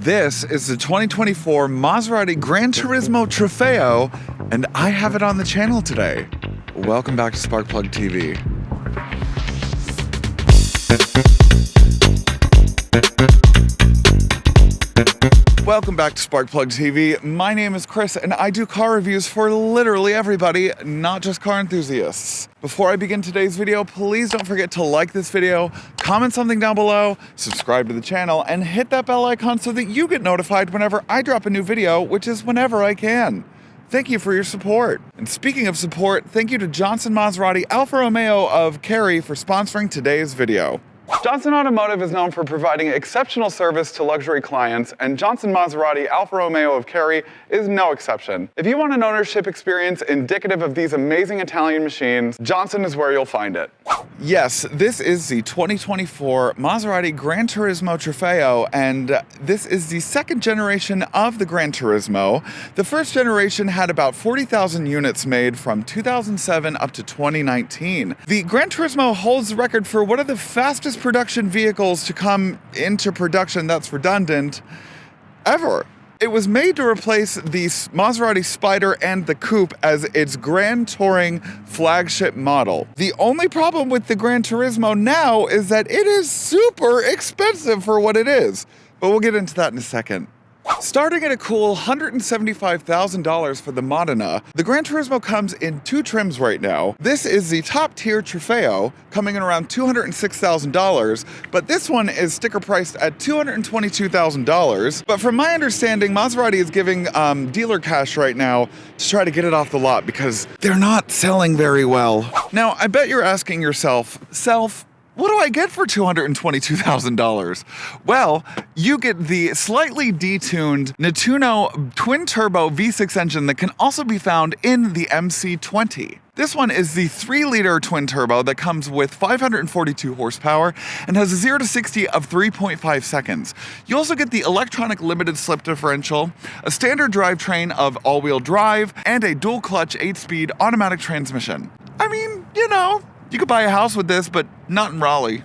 This is the 2024 Maserati GranTurismo Trofeo, and I have it on the channel today. Welcome back to SparkPlug TV. Welcome back to SparkPlug TV. My name is Chris, and I do car reviews for literally everybody, not just car enthusiasts. Before I begin today's video, please don't forget to like this video, comment something down below, subscribe to the channel, and hit that bell icon so that you get notified whenever I drop a new video, which is whenever I can. Thank you for your support. And speaking of support, thank you to Johnson Maserati Alfa Romeo of Cary for sponsoring today's video. Johnson Automotive is known for providing exceptional service to luxury clients, and Johnson Maserati Alfa Romeo of Cary is no exception. If you want an ownership experience indicative of these amazing Italian machines, Johnson is where you'll find it. Yes, this is the 2024 Maserati GranTurismo Trofeo, and this is the second generation of the GranTurismo. The first generation had about 40,000 units made from 2007 up to 2019. The GranTurismo holds the record for one of the fastest production vehicles to come into production that's redundant ever. It was made to replace the Maserati Spider and the Coupe as its Grand Touring flagship model. The only problem with the GranTurismo now is that it is super expensive for what it is, but we'll get into that in a second. Starting at a cool $175,000 for the Modena, the GranTurismo comes in two trims right now. This is the top tier Trofeo, coming in around $206,000, but this one is sticker priced at $222,000. But from my understanding, Maserati is giving dealer cash right now to try to get it off the lot because they're not selling very well. Now, I bet you're asking yourself, what do I get for $222,000? Well, you get the slightly detuned Netuno twin-turbo V6 engine that can also be found in the MC20. This one is the 3-liter twin-turbo that comes with 542 horsepower and has a 0 to 60 of 3.5 seconds. You also get the electronic limited slip differential, a standard drivetrain of all-wheel drive, and a dual-clutch 8-speed automatic transmission. I mean, you know, you could buy a house with this, but not in Raleigh.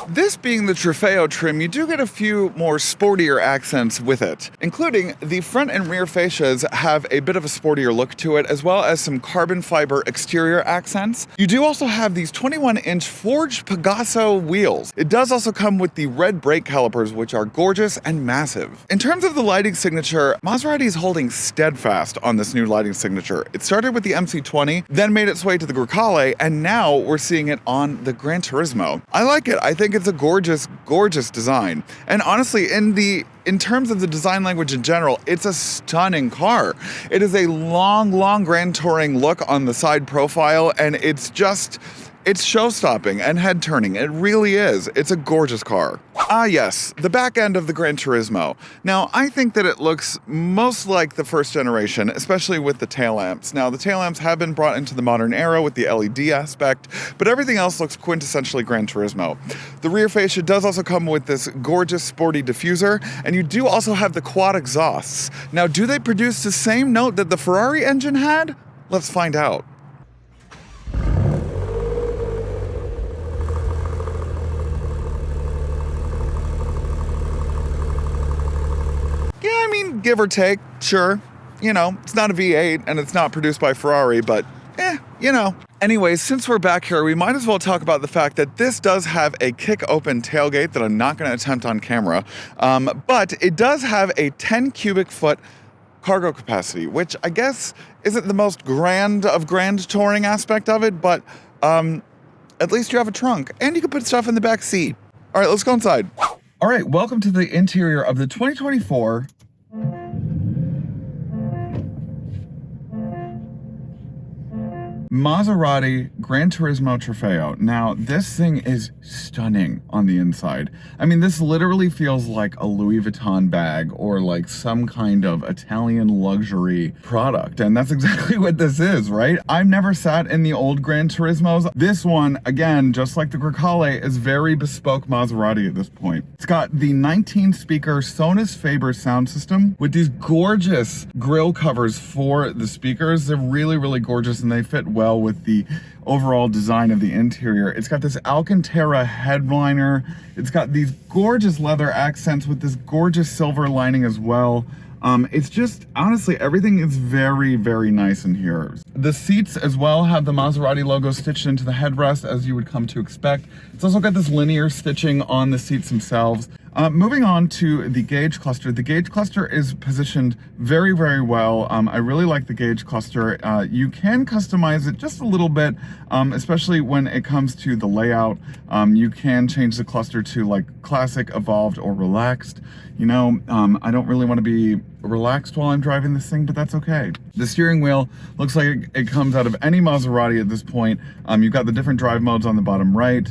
This being the Trofeo trim, you do get a few more sportier accents with it, including the front and rear fascias have a bit of a sportier look to it, as well as some carbon fiber exterior accents. You do also have these 21-inch forged Pegaso wheels. It does also come with the red brake calipers, which are gorgeous and massive. In terms of the lighting signature, Maserati is holding steadfast on this new lighting signature. It started with the MC20, then made its way to the Grille, and now we're seeing it on the GranTurismo. I like it. I think it's a gorgeous, gorgeous design. And honestly, in terms of the design language in general, it's a stunning car. It is a long Grand Touring look on the side profile, and it's show-stopping and head-turning. It really is. It's a gorgeous car. Ah yes, the back end of the GranTurismo. Now, I think that it looks most like the first generation, especially with the tail lamps. Now, the tail lamps have been brought into the modern era with the LED aspect, but everything else looks quintessentially GranTurismo. The rear fascia does also come with this gorgeous sporty diffuser, and you do also have the quad exhausts. Now, do they produce the same note that the Ferrari engine had? Let's find out. Give or take, sure. You know, it's not a V8 and it's not produced by Ferrari, but you know. Anyways, since we're back here, we might as well talk about the fact that this does have a kick-open tailgate that I'm not going to attempt on camera, but it does have a 10 cubic foot cargo capacity, which I guess isn't the most grand touring aspect of it, but at least you have a trunk and you can put stuff in the back seat. All right, let's go inside. All right, welcome to the interior of the 2024 Maserati GranTurismo Trofeo. Now, this thing is stunning on the inside. I mean, this literally feels like a Louis Vuitton bag or like some kind of Italian luxury product. And that's exactly what this is, right? I've never sat in the old GranTurismos. This one, again, just like the Grille, is very bespoke Maserati at this point. It's got the 19-speaker Sonus Faber sound system with these gorgeous grille covers for the speakers. They're really, really gorgeous and they fit well with the overall design of the interior. It's got this Alcantara headliner. It's got these gorgeous leather accents with this gorgeous silver lining as well. It's just, honestly, everything is very, very nice in here. The seats as well have the Maserati logo stitched into the headrest, as you would come to expect. It's also got this linear stitching on the seats themselves. Moving on to the gauge cluster. The gauge cluster is positioned very, very well. I really like the gauge cluster. You can customize it just a little bit, especially when it comes to the layout. You can change the cluster to like classic, evolved, or relaxed. You know, I don't really want to be relaxed while I'm driving this thing, but that's okay. The steering wheel looks like it comes out of any Maserati at this point. You've got the different drive modes on the bottom right.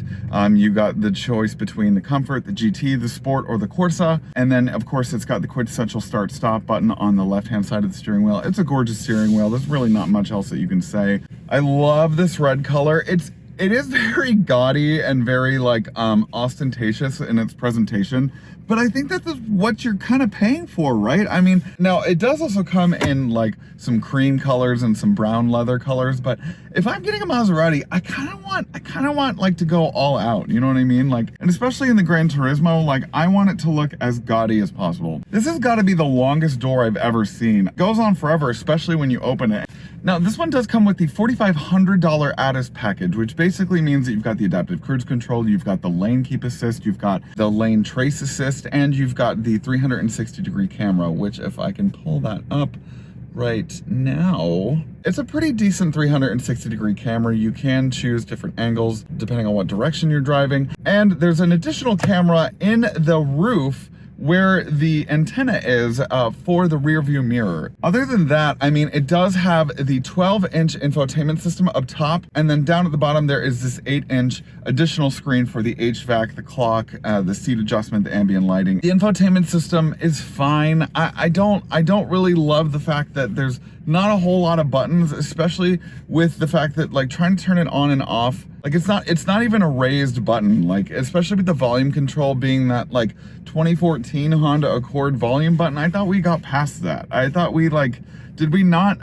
You've got the choice between the Comfort, the GT, the Sport, or the Corsa. And then, of course, it's got the quintessential start-stop button on the left-hand side of the steering wheel. It's a gorgeous steering wheel. There's really not much else that you can say. I love this red color. It is very gaudy and very like ostentatious in its presentation, but I think that's what you're kind of paying for, right? I mean, now it does also come in like some cream colors and some brown leather colors, but if I'm getting a Maserati, I kind of want like to go all out, you know what I mean? Like, and especially in the GranTurismo, like I want it to look as gaudy as possible. This has got to be the longest door I've ever seen. It goes on forever, especially when you open it. Now, this one does come with the $4,500 Addis package, which basically means that you've got the adaptive cruise control, you've got the lane keep assist, you've got the lane trace assist, and you've got the 360-degree camera, which if I can pull that up right now, it's a pretty decent 360-degree camera. You can choose different angles depending on what direction you're driving. And there's an additional camera in the roof where the antenna is for the rear view mirror. Other than that, I mean, it does have the 12-inch infotainment system up top, and then down at the bottom there is this 8-inch additional screen for the HVAC, the clock, the seat adjustment, the ambient lighting. The infotainment system is fine. I don't really love the fact that there's not a whole lot of buttons, especially with the fact that like trying to turn it on and off, like it's not even a raised button, like especially with the volume control being that like 2014 Honda Accord volume button. I thought we got past that. I thought we like, did we not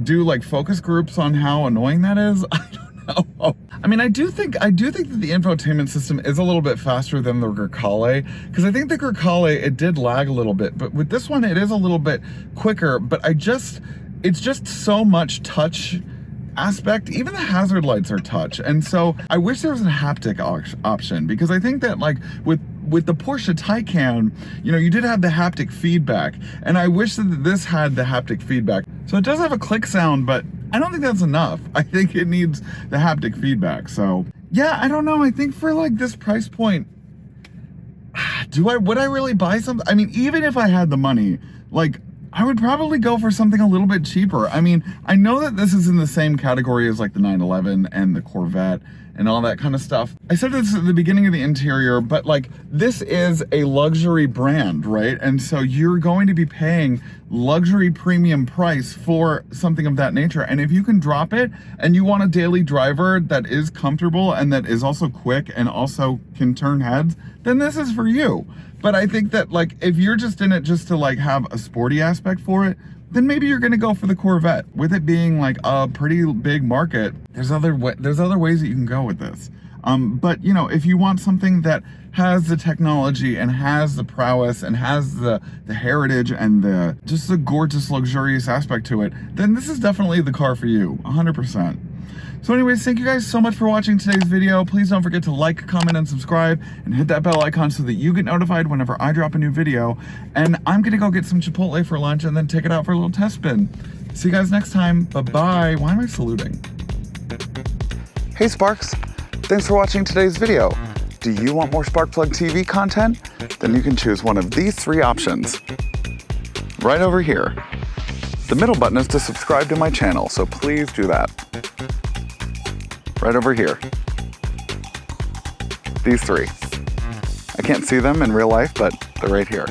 do like focus groups on how annoying that is? I don't know. I mean, I do think that the infotainment system is a little bit faster than the Grecale, because I think the Grecale, it did lag a little bit, but with this one, it is a little bit quicker, but it's just so much touch aspect. Even the hazard lights are touch, and so I wish there was a haptic option, because I think that like with the Porsche Taycan, you know, you did have the haptic feedback, and I wish that this had the haptic feedback. So it does have a click sound, but I don't think that's enough. I think it needs the haptic feedback. So yeah, I don't know. I think for like this price point, would I really buy something? I mean, even if I had the money, like I would probably go for something a little bit cheaper. I mean, I know that this is in the same category as like the 911 and the Corvette and all that kind of stuff. I said this at the beginning of the interior, but like this is a luxury brand, right? And so you're going to be paying luxury premium price for something of that nature. And if you can drop it and you want a daily driver that is comfortable and that is also quick and also can turn heads, then this is for you. But I think that like if you're just in it just to like have a sporty aspect for it, then maybe you're gonna go for the Corvette. With it being like a pretty big market, there's other ways that you can go with this. But you know, if you want something that has the technology and has the prowess and has the heritage and just the gorgeous, luxurious aspect to it, then this is definitely the car for you, 100%. So anyways, thank you guys so much for watching today's video. Please don't forget to like, comment, and subscribe, and hit that bell icon so that you get notified whenever I drop a new video. And I'm gonna go get some Chipotle for lunch and then take it out for a little test spin. See you guys next time. Bye-bye. Why am I saluting? Hey Sparks, thanks for watching today's video. Do you want more SparkPlug TV content? Then you can choose one of these 3 options. Right over here. The middle button is to subscribe to my channel, so please do that. Right over here. These 3. I can't see them in real life, but they're right here.